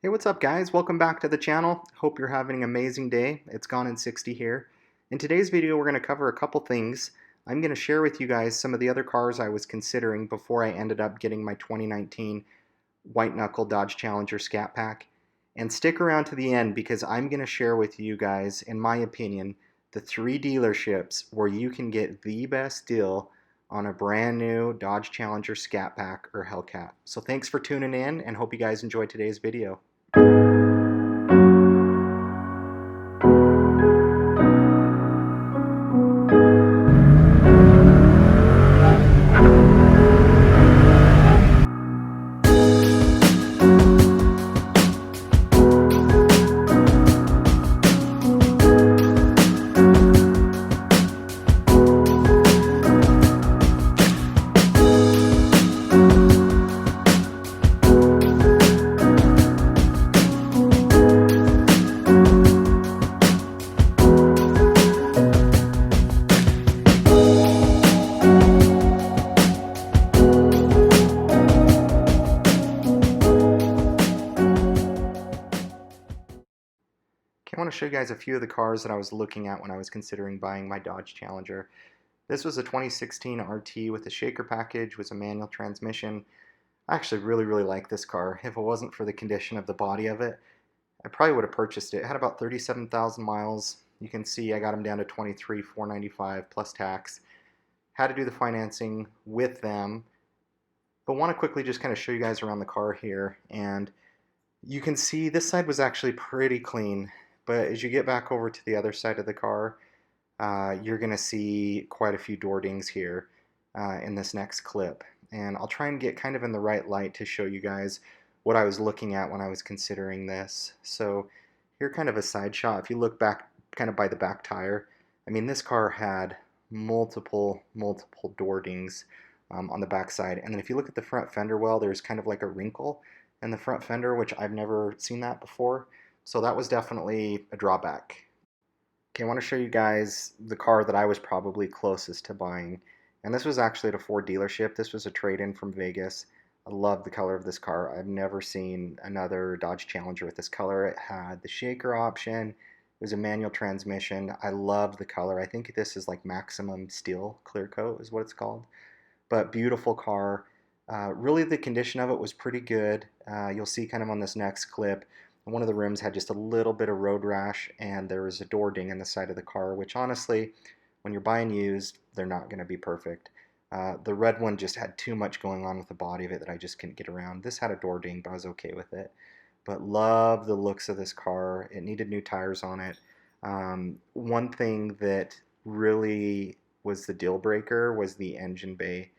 Hey, what's up guys? Welcome back to the channel. Hope you're having an amazing day. It's Gone in 60 here. In today's video we're going to cover a couple things. I'm going to share with you guys some of the other cars I was considering before I ended up getting my 2019 white knuckle Dodge Challenger Scat Pack. And stick around to the end because I'm going to share with you guys, in my opinion, the 3 dealerships where you can get the best deal on a brand new Dodge Challenger Scat Pack or Hellcat. So thanks for tuning in and hope you guys enjoyed today's video. I want to show you guys a few of the cars that I was looking at when I was considering buying my Dodge Challenger. This was a 2016 RT with a shaker package, was a manual transmission. I actually really like this car. If it wasn't for the condition of the body of it, I probably would have purchased it. It had about 37,000 miles. You can see I got them down to $23,495 plus tax. Had to do the financing with them, but want to quickly just kind of show you guys around the car here. And you can see this side was actually pretty clean. But as you get back over to the other side of the car, you're going to see quite a few door dings here in this next clip. And I'll try and get kind of in the right light to show you guys what I was looking at when I was considering this. So here kind of a side shot. If you look back kind of by the back tire, I mean this car had multiple door dings on the back side. And then if you look at the front fender well, there's kind of like a wrinkle in the front fender, which I've never seen that before. So that was definitely a drawback. Okay, I want to show you guys the car that I was probably closest to buying. And this was actually at a Ford dealership. This was a trade-in from Vegas. I love the color of this car. I've never seen another Dodge Challenger with this color. It had the shaker option. It was a manual transmission. I loved the color. I think this is like maximum steel clear coat is what it's called. But beautiful car. Really the condition of it was pretty good. You'll see kind of on this next clip. One of the rims had just a little bit of road rash, and there was a door ding in the side of the car, which honestly, when you're buying used, they're not going to be perfect. The red one just had too much going on with the body of it that I just couldn't get around. This had a door ding, but I was okay with it. But love the looks of this car. It needed new tires on it. One thing that really was the deal breaker was the engine bay.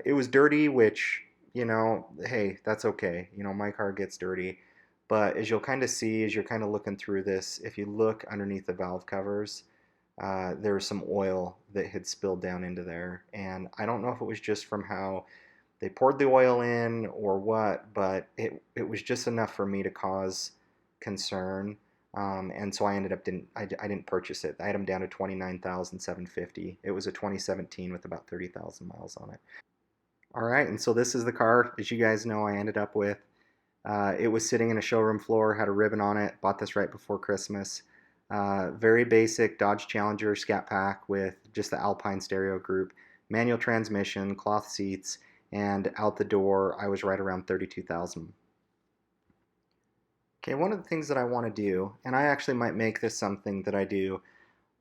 It was dirty, which, you know, hey, that's okay. You know, my car gets dirty. But as you'll kind of see, as you're kind of looking through this, if you look underneath the valve covers, there was some oil that had spilled down into there. And I don't know if it was just from how they poured the oil in or what, but it was just enough for me to cause concern. And so I ended up I didn't purchase it. I had them down to $29,750. It was a 2017 with about 30,000 miles on it. All right, and so this is the car, as you guys know, I ended up with. It was sitting in a showroom floor, had a ribbon on it, bought this right before Christmas. Very basic Dodge Challenger Scat Pack with just the Alpine stereo group, manual transmission, cloth seats, and out the door I was right around 32,000. Okay, one of the things that I want to do, and I actually might make this something that I do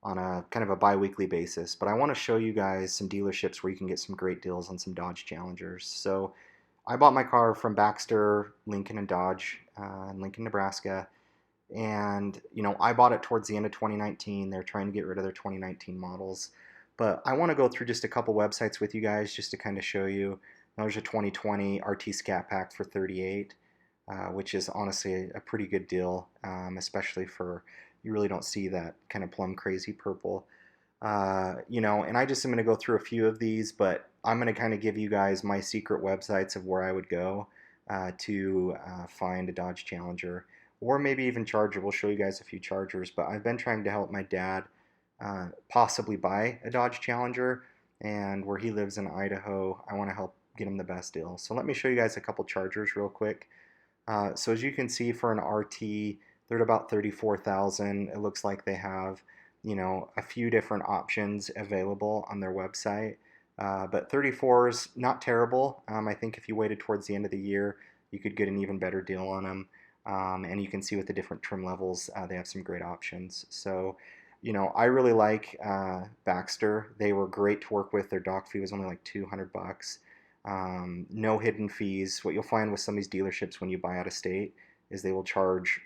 on a kind of a bi-weekly basis, but I want to show you guys some dealerships where you can get some great deals on some Dodge Challengers. So I bought my car from Baxter, Lincoln, and Dodge in Lincoln, Nebraska. And, you know, I bought it towards the end of 2019. They're trying to get rid of their 2019 models. But I want to go through just a couple websites with you guys just to kind of show you. There's a 2020 RT Scat Pack for $38, which is honestly a pretty good deal, especially for, you really don't see that kind of plum crazy purple. You know, and I just am going to go through a few of these, but I'm going to kind of give you guys my secret websites of where I would go to find a Dodge Challenger, or maybe even Charger. We'll show you guys a few Chargers, but I've been trying to help my dad possibly buy a Dodge Challenger, and where he lives in Idaho, I want to help get him the best deal. So let me show you guys a couple Chargers real quick. So as you can see, for an RT, they're at about 34,000. It looks like they have, you know, a few different options available on their website. But 34 is not terrible. I think if you waited towards the end of the year, you could get an even better deal on them. And you can see with the different trim levels, they have some great options. So, you know, I really like Baxter. They were great to work with. Their dock fee was only like 200 bucks. No hidden fees. What you'll find with some of these dealerships when you buy out of state is they will charge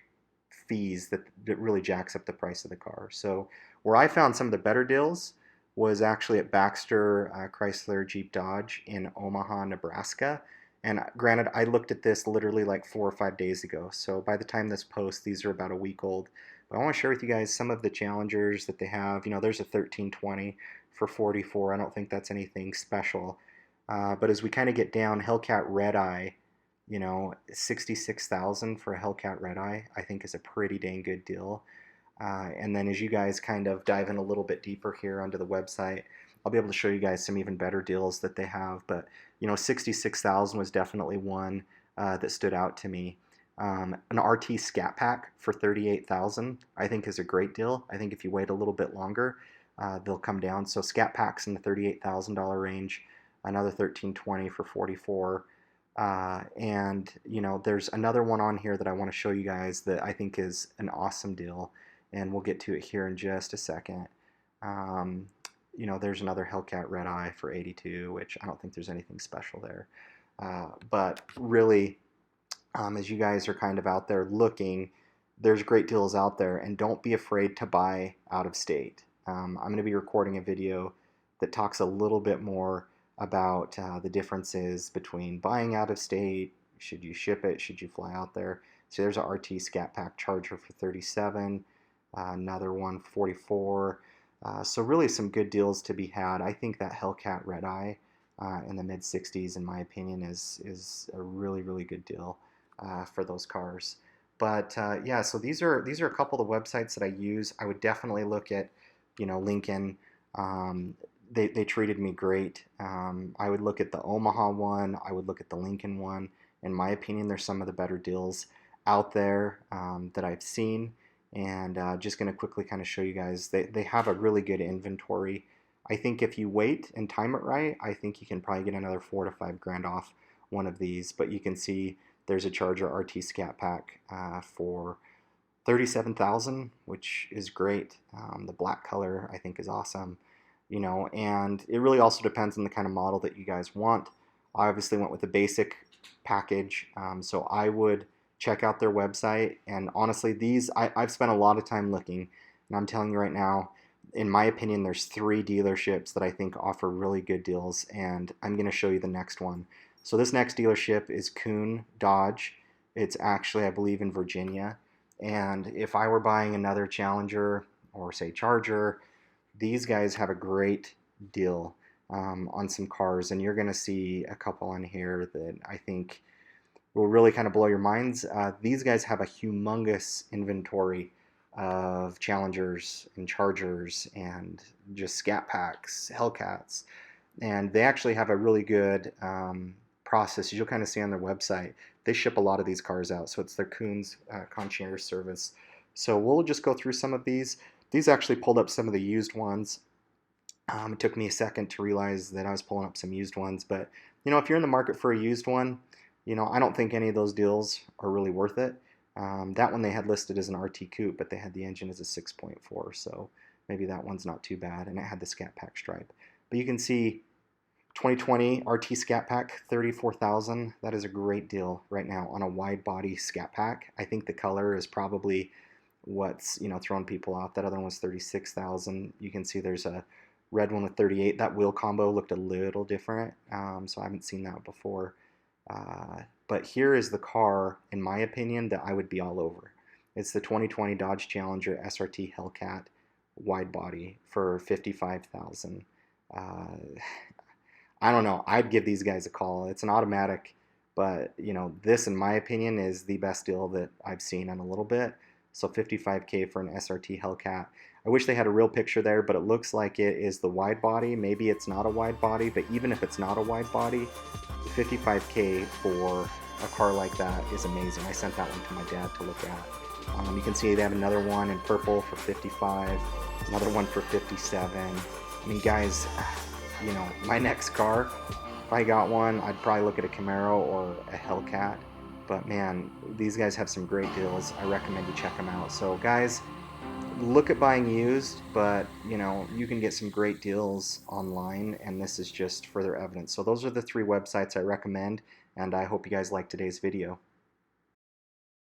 fees that really jacks up the price of the car. So where I found some of the better deals was actually at Baxter Chrysler Jeep Dodge in Omaha, Nebraska. And granted, I looked at this literally like 4 or 5 days ago. So by the time this posts, these are about a week old. But I want to share with you guys some of the Challengers that they have. You know, there's a 1320 for 44. I don't think that's anything special. But as we kind of get down, Hellcat Red Eye, you know, 66,000 for a Hellcat Red Eye, I think is a pretty dang good deal. And then as you guys kind of dive in a little bit deeper here onto the website, I'll be able to show you guys some even better deals that they have. But, you know, 66,000 was definitely one that stood out to me. An RT Scat Pack for 38,000, I think is a great deal. I think if you wait a little bit longer, they'll come down. So Scat Packs in the $38,000 range, another 1320 for 44. And you know, there's another one on here that I want to show you guys that I think is an awesome deal, and we'll get to it here in just a second. Um, you know, there's another Hellcat Red Eye for 82, which I don't think there's anything special there. But really, as you guys are kind of out there looking, there's great deals out there, and don't be afraid to buy out of state. I'm going to be recording a video that talks a little bit more about the differences between buying out of state. Should you ship it? Should you fly out there? So there's a RT Scat Pack Charger for 37, another one 44. So really some good deals to be had. I think that Hellcat Red Eye in the mid 60s, in my opinion, is a really good deal for those cars. But yeah, so these are a couple of the websites that I use. I would definitely look at, you know, Lincoln. They treated me great. I would look at the Omaha one. I would look at the Lincoln one. In my opinion, there's some of the better deals out there that I've seen. And just going to quickly kind of show you guys, they have a really good inventory. I think if you wait and time it right, I think you can probably get another 4 to 5 grand off one of these. But you can see there's a Charger RT Scat Pack for 37,000, which is great. The black color I think is awesome. You know, and it really also depends on the kind of model that you guys want. I obviously went with the basic package, so I would check out their website. And honestly, these I've spent a lot of time looking, and I'm telling you right now, in my opinion, there's 3 dealerships that I think offer really good deals, and I'm going to show you the next one. So this next dealership is Kuhn Dodge. It's actually, I believe, in Virginia. And if I were buying another Challenger or say Charger, these guys have a great deal on some cars, and you're going to see a couple on here that I think will really kind of blow your minds. These guys have a humongous inventory of Challengers and Chargers and just Scat Packs, Hellcats, and they actually have a really good process. You'll kind of see on their website, they ship a lot of these cars out, so it's their Kuhn's concierge service. So we'll just go through some of these. These actually pulled up some of the used ones. It took me a second to realize that I was pulling up some used ones, but you know, if you're in the market for a used one, you know, I don't think any of those deals are really worth it. That one they had listed as an RT Coupe, but they had the engine as a 6.4, so maybe that one's not too bad, and it had the Scat Pack stripe. But you can see 2020 RT Scat Pack, 34,000. That is a great deal right now on a wide body Scat Pack. I think the color is probably what's, you know, throwing people off. That other one was 36,000. You can see there's a red one with 38. That wheel combo looked a little different, so I haven't seen that before. But here is the car, in my opinion, that I would be all over. It's the 2020 Dodge Challenger SRT Hellcat wide body for 55,000. I don't know. I'd give these guys a call. It's an automatic, but you know, this, in my opinion, is the best deal that I've seen in a little bit. So 55K for an SRT Hellcat. I wish they had a real picture there, but it looks like it is the wide body. Maybe it's not a wide body, but even if it's not a wide body, 55K for a car like that is amazing. I sent that one to my dad to look at. You can see they have another one in purple for 55, another one for 57. I mean, guys, you know, my next car, if I got one, I'd probably look at a Camaro or a Hellcat. But man, these guys have some great deals. I recommend you check them out. So guys, look at buying used, but you know, you can get some great deals online, and this is just further evidence. So those are the 3 websites I recommend, and I hope you guys liked today's video.